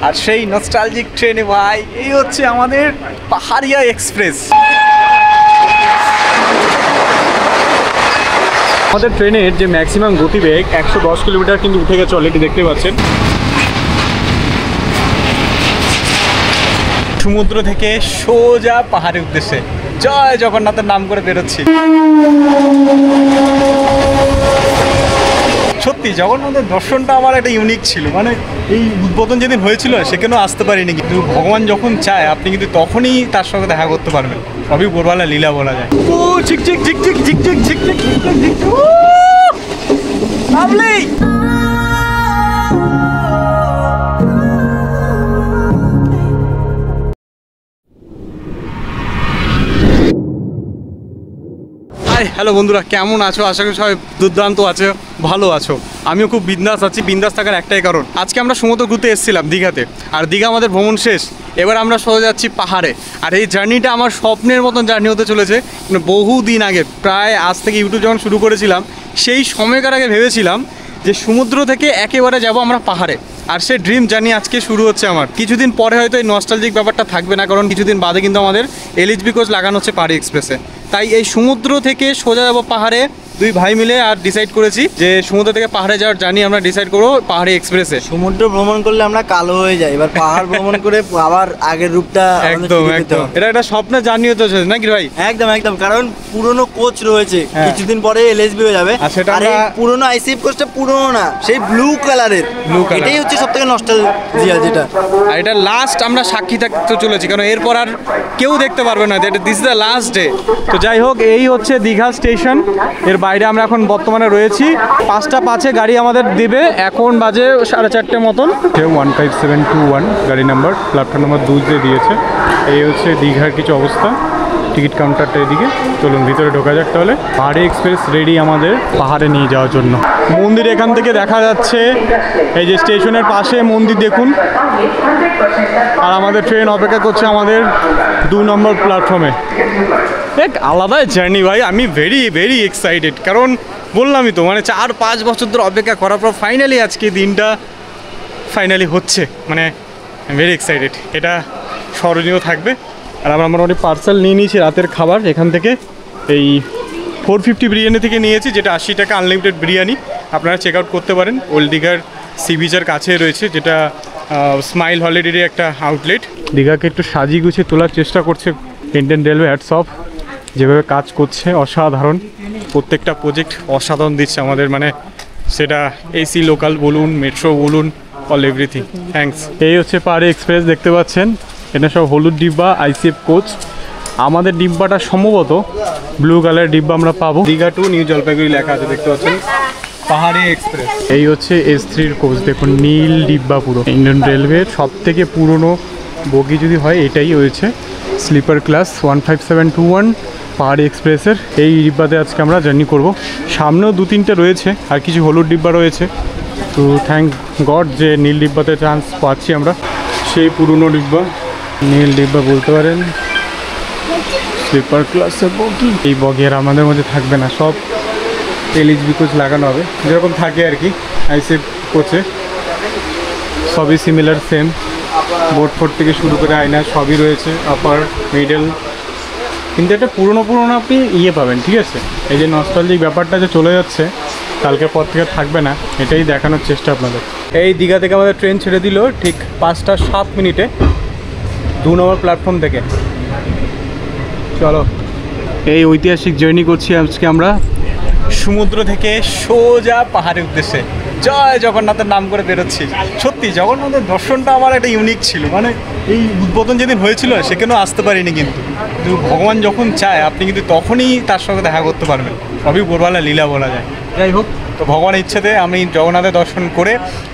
আর সেই নস্টালজিক ট্রেনে ভাই এই হচ্ছে আমাদের পাহাড়িয়া এক্সপ্রেস। আমাদের ট্রেনের যে ম্যাক্সিমাম গতিবেগ 110 কিলোমিটার কিন্তু উঠে গেছে অলরেডি, দেখতে পাচ্ছেন। সমুদ্র থেকে সোজা পাহাড়ের উদ্দেশ্যে জয় জগন্নাথের নাম করে বেরোচ্ছি। সত্যি জগন্নাথের দর্শনটা আমার একটা ইউনিক ছিল, মানে এই উদ্বোধন যেদিন হয়েছিল সেখানেও আসতে পারিনি, কিন্তু ভগবান যখন চায় আপনি কিন্তু তখনই তার সঙ্গে দেখা করতে পারবেন। সবই ভোরবেলা লীলা বলা যায়। ও ঝিকঝিক ঝিকঝিক ঝিকঝিক ঝিকঝিক ঝিকঝিক ঝিকঝিক লাভলি। হ্যালো বন্ধুরা, কেমন আছো? আশা করি সবাই দুর্দান্ত আছে, ভালো আছো। আমিও খুব বিন্দাস আছি। বিন্দাস থাকার একটাই কারণ, আজকে আমরা সমুদ্র ঘুরতে এসেছিলাম দীঘাতে, আর দীঘা আমাদের ভ্রমণ শেষ। এবার আমরা সোজা যাচ্ছি পাহাড়ে। আর এই জার্নিটা আমার স্বপ্নের মতন জার্নি হতে চলেছে। মানে বহু দিন আগে, প্রায় আজ থেকে ইউটিউব যখন শুরু করেছিলাম সেই সময়কার আগে ভেবেছিলাম যে সমুদ্র থেকে একেবারে যাব আমরা পাহাড়ে। আর সে ড্রিম জার্নি আজকে শুরু হচ্ছে আমার। কিছুদিন পরে হয়তো এই নস্টালজিক ব্যাপারটা থাকবে না, কারণ কিছুদিন বাদে কিন্তু আমাদের এলএইচবি কোচ লাগানো হচ্ছে পাহাড়ি এক্সপ্রেসে। তাই এই সমুদ্র থেকে সোজা যাবো পাহাড়ে। দুই ভাই মিলে আর ডিসাইড করেছি যে সমুদ্র থেকে পাহাড়ে যাওয়ার জার্নি আমরা ডিসাইড করবো পাহাড়ি এক্সপ্রেসে। সমুদ্র ভ্রমণ করলে আমরা কালো হয়ে যাই, এবার পাহাড় ভ্রমণ করে আবার আগের রূপটা একদম একদম। এটা একটা স্বপ্নের জার্নি হতে চলেছে নাকি ভাই? একদম একদম, কারণ পুরনো কোচ রয়েছে, কিছুদিন পরে এলএসবি হয়ে যাবে। আর এই পুরনো আইসিএফ কোচটা পুরনো না, সেই ব্লু কালারের, এটাই হচ্ছে সবথেকে নস্টালজিয়া যেটা। আর এটা লাস্ট আমরা সাক্ষী থাকতে চলেছি, কারণ এরপর আর কেউ দেখতে পারবে না। This is the last day. তো যাই হোক, এই হচ্ছে দীঘা স্টেশন। এর বাইরে আমরা এখন বর্তমানে রয়েছি। 5টা 5-এ গাড়ি আমাদের দেবে। এখন বাজে 4:30 মতন। 15721 গাড়ি নাম্বার, প্ল্যাটফর্ম নাম্বার 2 দিয়েছে। এই হচ্ছে দীঘার কিছু অবস্থা। টিকিট কাউন্টারটা এদিকে। চলুন ভিতরে ঢোকা যাক তাহলে। পাহাড়ি এক্সপ্রেস রেডি আমাদের পাহাড়ে নিয়ে যাওয়ার জন্য। মন্দির এখান থেকে দেখা যাচ্ছে, এই যে স্টেশনের পাশে মন্দির দেখুন। আর আমাদের ট্রেন অপেক্ষা করছে আমাদের 2 নম্বর প্ল্যাটফর্মে। এক আলাদা জার্নি ভাই, আমি ভেরি এক্সাইটেড। কারণ বললামই তো, মানে 4-5 বছর ধরে অপেক্ষা করার পর ফাইনালি আজকে দিনটা ফাইনালি হচ্ছে। মানে ভেরি এক্সাইটেড। এটা স্মরণীয় থাকবে। আর আমরা মোটামুটি পার্সেল নিয়ে নিয়েছি রাতের খাবার এখান থেকে। এই 450 বিরিয়ানি থেকে নিয়েছি, যেটা 80 টাকা আনলিমিটেড বিরিয়ানি। আপনারা চেক আউট করতে পারেন। ওল্ড দীঘার সি বিচের কাছে রয়েছে, যেটা স্মাইল হলিডের একটা আউটলেট। দীঘাকে একটু সাজিয়ে গুছিয়ে তোলার চেষ্টা করছে ইন্ডিয়ান রেলওয়ে। হ্যাটস অফ, যেভাবে কাজ করছে অসাধারণ। প্রত্যেকটা প্রজেক্ট অসাধারণ দিচ্ছে আমাদের, মানে সেটা এসি লোকাল বলুন, মেট্রো বলুন, অল এভরিথিং। থ্যাঙ্কস। এই হচ্ছে পাহাড়ি এক্সপ্রেস, দেখতে পাচ্ছেন। এটা সব হলুদ ডিব্বা, আইসিএফ কোচ। আমাদের ডিব্বাটা সম্ভবত ব্লু কালার ডিব্বা আমরা পাবো। দীঘা টু নিউ জলপাইগুড়ি লেখা আছে, দেখতে পাচ্ছেন পাহাড়ি এক্সপ্রেস। এই হচ্ছে S3 কোচ, দেখুন নীল ডিব্বা পুরো। ইন্ডিয়ান রেলওয়ের সব থেকে পুরনো বগি যদি হয় এটাই হয়েছে। স্লিপার ক্লাস 15721 পাহাড়ি এক্সপ্রেসের এই ডিব্বাতে আজকে আমরা জার্নি করব। সামনেও 2-3টে রয়েছে, আর কিছু হলুদ ডিব্বা রয়েছে। তো থ্যাংক গড যে নীল ডিব্বাতে চান্স পাচ্ছি আমরা। সেই পুরনো ডিব্বা, নীল ডিব্বা বলতে পারেন, স্লিপার ক্লাসের বগি। এই বগি আর আমাদের মধ্যে থাকবে না, সব এলএইচবি কোচ লাগানো হবে, যেরকম থাকে আর কি আইসিএফ কোচে। সবই সিমিলার, সেম। বোর্ড ফোর্ড থেকে শুরু করে আয়না সবই রয়েছে, আপার মিডল। কিন্তু একটা পুরনো আপনি পাবেন, ঠিক আছে? এই যে নস্টালজিক ব্যাপারটা যে চলে যাচ্ছে, কালকের পর থেকে থাকবে না, এটাই দেখানোর চেষ্টা আপনাদের। এই দীঘা থেকে আমাদের ট্রেন ছেড়ে দিল ঠিক 5টা 7 মিনিটে 2 নম্বর প্ল্যাটফর্ম থেকে। চলো, এই ঐতিহাসিক জার্নি করছি আজকে আমরা সমুদ্র থেকে সোজা পাহাড়ের উদ্দেশ্যে জয় জগন্নাথের নাম করে বেরোচ্ছি। সত্যি জগন্নাথের দর্শনটা আমার একটা ইউনিক ছিল, মানে এই উদ্বোধন যেদিন হয়েছিল সেখানেও আসতে পারিনি, কিন্তু ভগবান যখন চায় আপনি কিন্তু তখনই তার সঙ্গে দেখা করতে পারবেন। সবই ভোরবেলা লীলা বলা যায়। যাই হোক, তো ভগবানের ইচ্ছেতে আমি জগন্নাথের দর্শন করে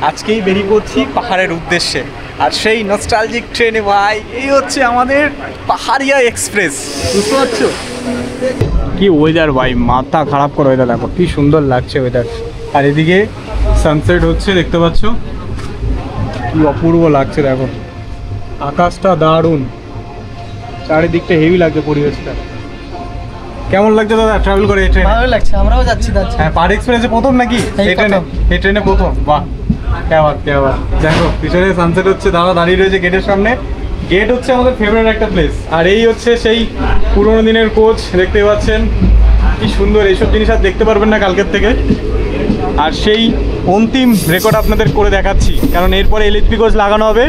আজকেই বেরিয়ে পড়ছি পাহাড়ের উদ্দেশ্যে। আর সেই নস্টালজিক ট্রেনে ভাই এই হচ্ছে আমাদের পাহাড়িয়া এক্সপ্রেস। বুঝতে পারছো কি ওয়েদার ভাই, মাথা খারাপ করে ওয়েদার। দেখো কি সুন্দর লাগছে ওয়েদার। আর এদিকে সানসেট হচ্ছে, দেখতে পাচ্ছ কি অপূর্ব লাগছে। দেখো আকাশটা দারুণ, চারিদিকটা হেভি লাগছে পরিবেশটা। কেমন লাগছে দাদা ট্রাভেল করে এই ট্রেনে? ভালো লাগছে, আমরাও যাচ্ছি দাদা। হ্যাঁ, পার এক্সপ্রেসে প্রথম নাকি এই ট্রেনে প্রথম? বাহ, কেমন দেখো পিছনে সানসেট হচ্ছে, দাদা দাঁড়িয়ে রয়েছে গেটের সামনে। গেট হচ্ছে আমাদের ফেভারিট একটা প্লেস। আর এই হচ্ছে সেই পুরোনো দিনের কোচ, দেখতে পাচ্ছেন কি সুন্দর। এইসব জিনিস আর দেখতে পারবেন না কালকের থেকে। আর সেই অন্তিম রেকর্ড আপনাদের করে দেখাচ্ছি, কারণ এরপরে এলএইচবি কোচ লাগানো হবে।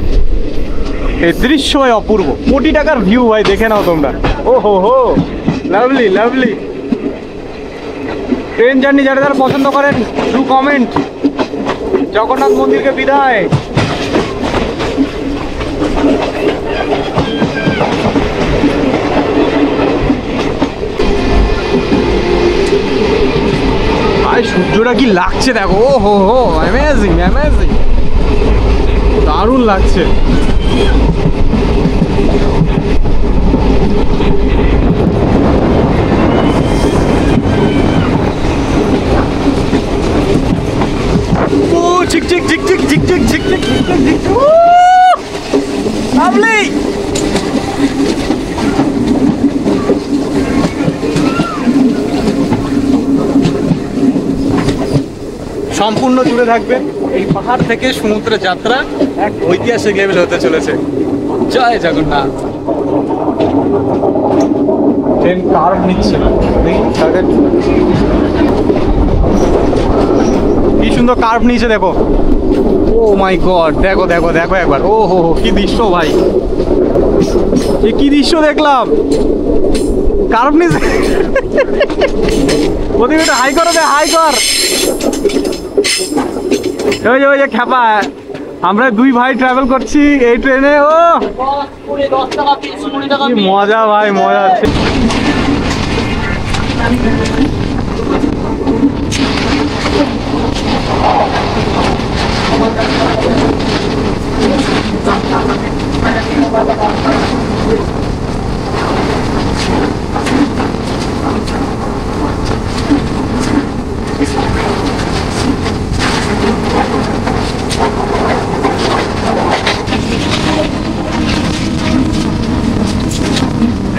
এই দৃশ্য অপূর্ব, কোটি টাকার ভিউ ভাই, দেখে নাও তোমরা। ও হো, লাভলি লাভলি। ট্রেন জার্নি যারা যারা পছন্দ করেন ডু কমেন্ট। জগন্নাথ মন্দিরকে বিদায়। ভাই সূর্যটা কি লাগছে দেখো, ও হো, অ্যামেজিং অ্যামেজিং, দারুণ লাগছে। ও ঝিক ঝিক ঝিক ঝিক ঝিক ঝিক ঝিক ঝিক ঝিক ঝিক, লাভলি। সম্পূর্ণ জুড়ে থাকবে এই পাহাড় থেকে সমুদ্রের যাত্রা, এক ঐতিহাসিক লেভেল হতে চলেছে। জয় জগন্নাথ। ট্রেন কার্ভ নিচ্ছে, কি সুন্দর কার্ভ নিয়েছে দেখো। ও মাই গড, দেখো দেখো দেখো একবার। ও হো, কি দৃশ্য ভাই, কি দৃশ্য দেখলাম। কার্ভ নিয়েছে, ওদিকে হাই করো, হাই কর। ওই যে খ্যাপা, আমরা দুই ভাই ট্রাভেল করছি এই ট্রেনে। ও কি মজা ভাই, মজা।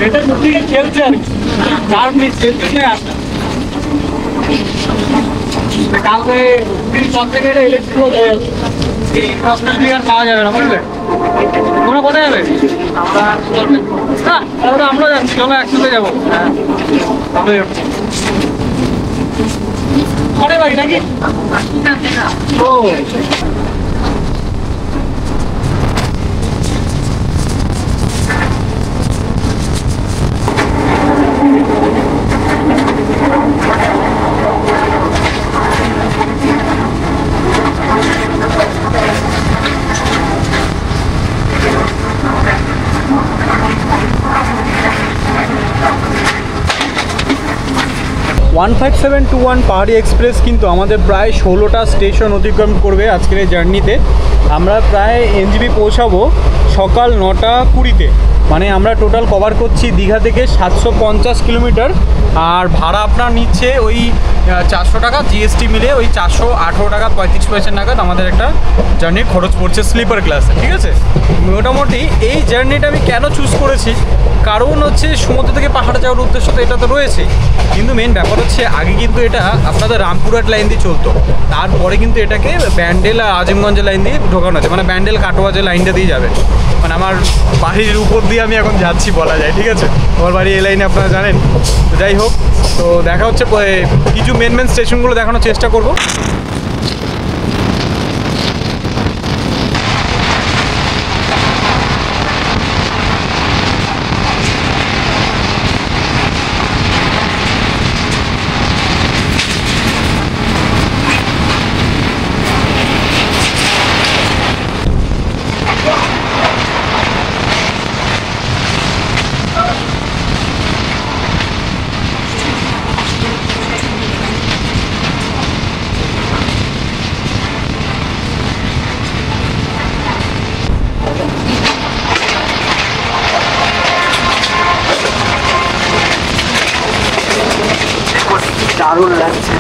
এটা দুদিকে খেলছে আর কি, কার্ভ নিচ্ছে। কালকে সব থেকে ইলেকট্রিক আর পাওয়া যাবে না, বুঝলে? তোমরা কোথায় যাবে? আমরা যাচ্ছি, চলো একসাথে যাবো। ঘরে বাড়ি নাকি? ও 15721 পাহাড়ি এক্সপ্রেস কিন্তু আমাদের প্রায় 16টা স্টেশন অতিক্রম করবে আজকের এই জার্নিতে। আমরা প্রায় এনজেপি পৌঁছাবো সকাল 9টা 20-তে। মানে আমরা টোটাল কভার করছি দীঘা থেকে 750 কিলোমিটার। আর ভাড়া আপনার নিচ্ছে ওই 400 টাকা, জিএসটি মিলে ওই 418 টাকা 35 পয়সা নাগাদ আমাদের একটা জার্নির খরচ পড়ছে স্লিপার ক্লাসে, ঠিক আছে? মোটামুটি এই জার্নিটা আমি কেন চুজ করেছি, কারণ হচ্ছে সমুদ্র থেকে পাহাড়ে যাওয়ার উদ্দেশ্য তো এটা তো রয়েছে, কিন্তু মেন ব্যাপার হচ্ছে আগে কিন্তু এটা আপনাদের রামপুরহাট লাইন দিয়ে চলতো, তারপরে কিন্তু এটাকে ব্যান্ডেল আর আজিমগঞ্জের লাইন দিয়ে ঢোকানো আছে, মানে ব্যান্ডেল কাটোয়া যে লাইনটা দিয়ে যাবে, মানে আমার বাড়ির উপর দিয়ে আমি এখন যাচ্ছি বলা যায়, ঠিক আছে? আমার বাড়ি এই লাইনে আপনারা জানেন। তো যাই হোক, তো দেখা হচ্ছে কিছু মেন স্টেশনগুলো দেখানোর চেষ্টা করব। দারুণ লাগছে।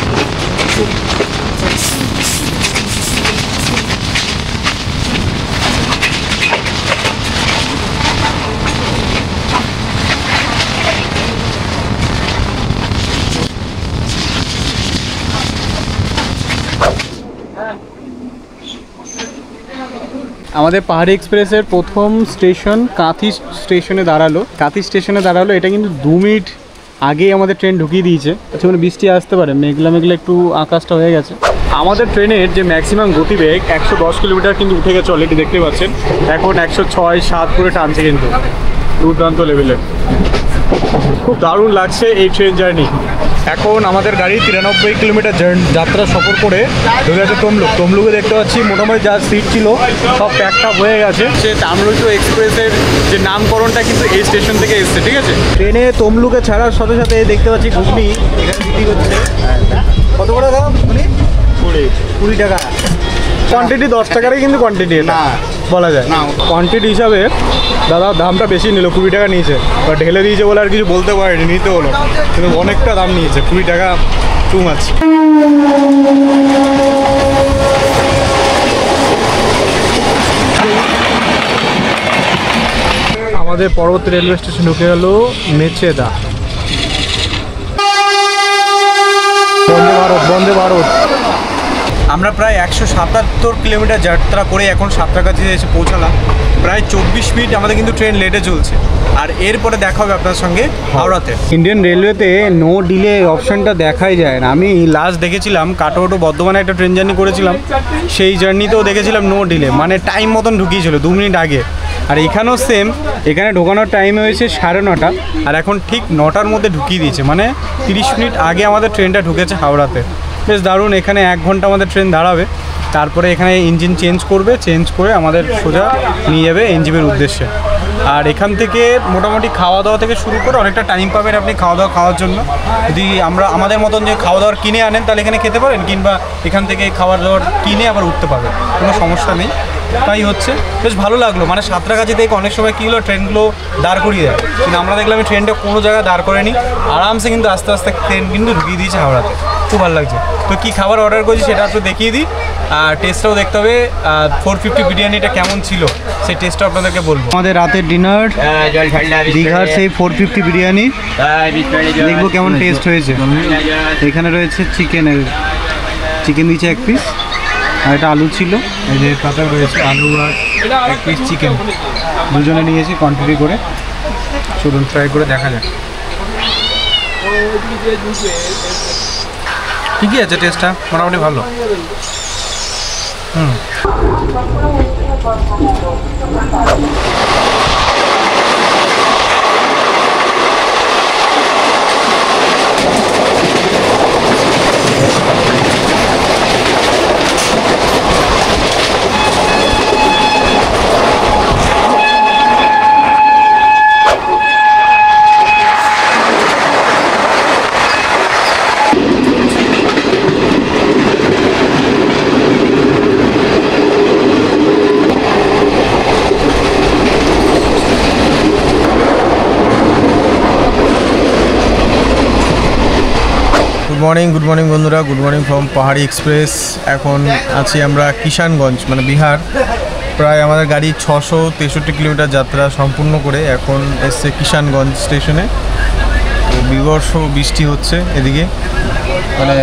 আমাদের পাহাড়ি এক্সপ্রেসের প্রথম স্টেশন কাঁথি স্টেশনে দাঁড়ালো। কাঁথি স্টেশনে দাঁড়ালো, এটা কিন্তু 2 মিনিট আগেই আমাদের ট্রেন ঢুকিয়ে দিয়েছে। আচ্ছা, মানে বৃষ্টি আসতে পারে, মেঘলা মেঘলা একটু আকাশটা হয়ে গেছে। আমাদের ট্রেনের যে ম্যাক্সিমাম গতিবেগ 110 কিলোমিটার কিন্তু উঠে গেছে অলরেডি, দেখতে পাচ্ছেন। এখন 106-7 করে টানছে, কিন্তু দুর্দান্ত লেভেলের। খুব দারুণ লাগছে এই ট্রেন জার্নি। এখন আমাদের গাড়ি 93 কিলোমিটার যাত্রা সফর করে ঢুকে গেছে তমলুক। তমলুকে দেখতে পাচ্ছি মোটামুটি যা সিট ছিল সব প্যাকটা হয়ে গেছে। সে তাম্রলিপ্ত এক্সপ্রেসের যে নামকরণটা কিন্তু এই স্টেশন থেকে এসছে, ঠিক আছে। ট্রেনে তমলুকে ছাড়ার সাথে সাথে দেখতে পাচ্ছি ঘুগনি এখানে বিক্রি করছে। কত করে দাম? 20 টাকা। কোয়ান্টিটি 10 টাকারই কিন্তু কোয়ান্টিটি না বলা যায় না। কোয়ান্টিটি হিসাবে দাদা দামটা বেশি নিল, 20 টাকা নিয়েছে। বা ঢেলে দিয়েছে বলে আর কিছু বলতে পারেনি, নিতে হলো। কিন্তু অনেকটা দাম নিয়েছে, 20 টাকা টু মাছ। আমাদের পরবর্তী রেলওয়ে স্টেশন ঢুকে গেল মেচেদা। বন্দে ভারত, বন্দে ভারত। আমরা প্রায় 177 কিলোমিটার যাত্রা করে এখন সাঁতরাগাছিতে এসে পৌঁছালাম। প্রায় 24 মিনিট আমাদের কিন্তু ট্রেন লেটে চলছে। আর এরপরে দেখা হবে আপনার সঙ্গে হাওড়াতে। ইন্ডিয়ান রেলওয়েতে নো ডিলে অপশানটা দেখাই যায় না। আমি লাস্ট দেখেছিলাম কাটোয়া টু বর্ধমানে একটা ট্রেন জার্নি করেছিলাম, সেই জার্নিতেও দেখেছিলাম নো ডিলে, মানে টাইম মতন ঢুকিয়েছিল 2 মিনিট আগে। আর এখানেও সেম, এখানে ঢোকানোর টাইম হয়েছে 9:30, আর এখন ঠিক 9টার মধ্যে ঢুকিয়ে দিয়েছে, মানে 30 মিনিট আগে আমাদের ট্রেনটা ঢুকেছে হাওড়াতে। বেশ দারুণ। এখানে 1 ঘন্টা আমাদের ট্রেন দাঁড়াবে, তারপরে এখানে ইঞ্জিন চেঞ্জ করবে, চেঞ্জ করে আমাদের সোজা নিয়ে যাবে এনজিপির উদ্দেশ্যে। আর এখান থেকে মোটামুটি খাওয়া দাওয়া থেকে শুরু করে অনেকটা টাইম পাবেন আপনি খাওয়া দাওয়া খাওয়ার জন্য। যদি আমাদের মতন যে খাওয়া দাওয়ার কিনে আনেন তাহলে এখানে খেতে পারেন, কিংবা এখান থেকে খাবার দাওয়ার কিনে আবার উঠতে পারবেন, কোনো সমস্যা নেই। তাই হচ্ছে, বেশ ভালো লাগলো। মানে সাঁতরাগাছি থেকে অনেক সময় কী হলো, ট্রেনগুলো দাঁড় করিয়ে দেয়, কিন্তু আমরা দেখলাম এই ট্রেনটা কোনো জায়গায় দাঁড় করেনি, আরামসে কিন্তু আস্তে আস্তে ট্রেন কিন্তু ঢুকিয়ে দিয়েছে হাওড়াতে। খুব ভালো লাগছে। তো কী খাবার অর্ডার করেছি সেটা একটু দেখিয়ে দিই, আর টেস্টটাও দেখতে হবে। 450 বিরিয়ানিটা কেমন ছিল সেই টেস্টটা আপনাদেরকে বলবো। আমাদের রাতের ডিনার দীঘার সেই 450 বিরিয়ানি, দেখবো কেমন টেস্ট হয়েছে। এখানে রয়েছে চিকেন দিয়েছে 1 পিস, আর এটা আলু ছিল, এই যে পাতা রয়েছে আলু আর 1 পিস চিকেন, দুজনে নিয়েছি কোয়ান্টিটি করে। চলুন ট্রাই করে দেখা যাক। ঠিকই আছে, টেস্টটা মোটামুটি ভালো। গুড মর্নিং বন্ধুরা, গুড মর্নিং ফ্রম পাহাড়ি এক্সপ্রেস। এখন আছি আমরা কিষানগঞ্জ, মানে বিহার। প্রায় আমাদের গাড়ি 663 কিলোমিটার যাত্রা সম্পূর্ণ করে এখন এসছে কিষানগঞ্জ স্টেশনে। তো বিবর্ষ বৃষ্টি হচ্ছে এদিকে, মানে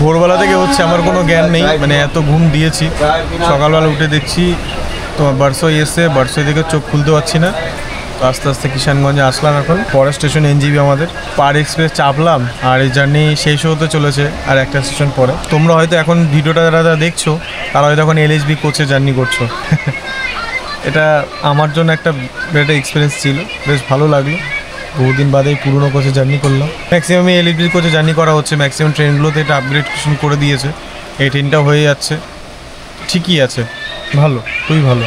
ভোরবেলা থেকে হচ্ছে, আমার কোনো জ্ঞান নেই, মানে এত ঘুম দিয়েছি। সকালবেলা উঠে দেখছি তোমার বারসই এসছে, বারসই থেকে চোখ খুলতে পারছি না। তো আস্তে আস্তে কিষানগঞ্জে আসলাম। এখন পরের স্টেশন এনজিপি আমাদের। পাহাড়ি এক্সপ্রেস চাপলাম, আর এই জার্নি শেষ হতে চলেছে আর একটা স্টেশন পরে। তোমরা হয়তো এখন ভিডিওটা যারা দেখছো তারা হয়তো এখন এলএসবি কোচে জার্নি করছো। এটা আমার জন্য একটা এক্সপিরিয়েন্স ছিল, বেশ ভালো লাগলো। বহুদিন বাদে পুরনো কোচে জার্নি করলাম। ম্যাক্সিমাম এলএসবি কোচে জার্নি করা হচ্ছে, ম্যাক্সিমাম ট্রেনগুলোতে এটা আপগ্রেডেশন করে দিয়েছে। এই ট্রেনটা হয়ে যাচ্ছে, ঠিকই আছে, ভালো, খুবই ভালো।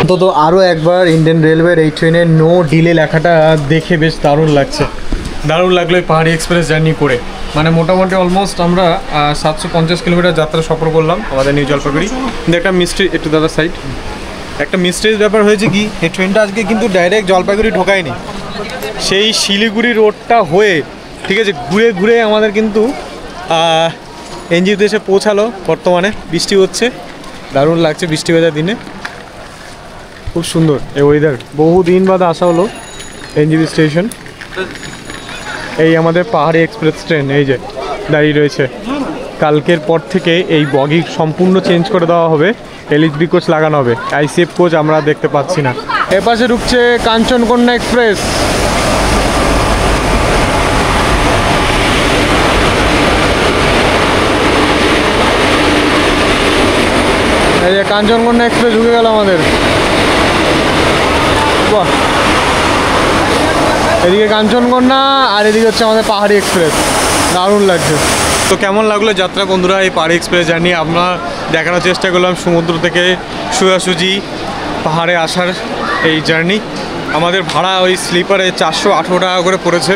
অন্তত আরও একবার ইন্ডিয়ান রেলওয়ের এই ট্রেনের নো ডিলে লেখাটা দেখে বেশ দারুণ লাগছে। দারুণ লাগলো এই পাহাড়ি এক্সপ্রেস জার্নি করে। মানে মোটামুটি অলমোস্ট আমরা 750 কিলোমিটার যাত্রা সফর করলাম আমাদের নিউ জলপাইগুড়ি। কিন্তু একটা মিস্ট্রি, একটু দাদা সাইড, একটা মিস্ট্রির ব্যাপার হয়েছে কি, এই ট্রেনটা আজকে কিন্তু ডাইরেক্ট জলপাইগুড়ি ঢোকায়নি, সেই শিলিগুড়ি রোডটা হয়ে ঠিক আছে, ঘুরে ঘুরে আমাদের কিন্তু এনজিওতে এসে পৌঁছালো। বর্তমানে বৃষ্টি হচ্ছে, দারুণ লাগছে বৃষ্টি ভেজা দিনে, খুব সুন্দর এই ওয়েদার। বহুদিন বাদে আসা হলো এনজিবি স্টেশন। এই আমাদের পাহাড়ি এক্সপ্রেস ট্রেন এই যে দাঁড়িয়ে রয়েছে। কালকের পর থেকে এই বগি সম্পূর্ণ চেঞ্জ করে দেওয়া হবে, এলএসবি কোচ লাগানো হবে, আইসিএফ কোচ আমরা দেখতে পাচ্ছি না। এপাশে ঢুকছে কাঞ্চনকন্যা এক্সপ্রেস। এই যে কাঞ্চনকন্যা এক্সপ্রেস ঢুকে গেল আমাদের। বাহ, এদিকে কাঞ্চনকন্যা আর এদিকে হচ্ছে আমাদের পাহাড়ি এক্সপ্রেস, দারুণ লাগছে। তো কেমন লাগলো যাত্রা বন্ধুরা এই পাহাড়ি এক্সপ্রেস জার্নি? আমরা দেখানোর চেষ্টা করলাম সমুদ্র থেকে সোজাসুজি পাহাড়ে আসার এই জার্নি। আমাদের ভাড়া ওই স্লিপারে 418 টাকা করে পড়েছে,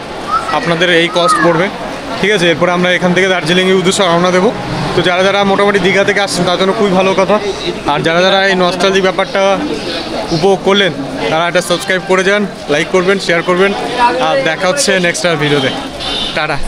আপনাদের এই কস্ট পড়বে। ঠিক আছে, এরপরে আমরা এখান থেকে দার্জিলিংয়ের উদ্দেশ্যে রওনা দেবো। তো যারা যারা মোটামুটি দীঘা থেকে আসছেন তার জন্য খুবই ভালো কথা। আর যারা যারা এই নস্টালজিক ব্যাপারটা উপভোগ করলেন তারা এটা সাবস্ক্রাইব করে যান, লাইক করবেন, শেয়ার করবেন। আর দেখা হচ্ছে নেক্সট ভিডিওতে। টাটা।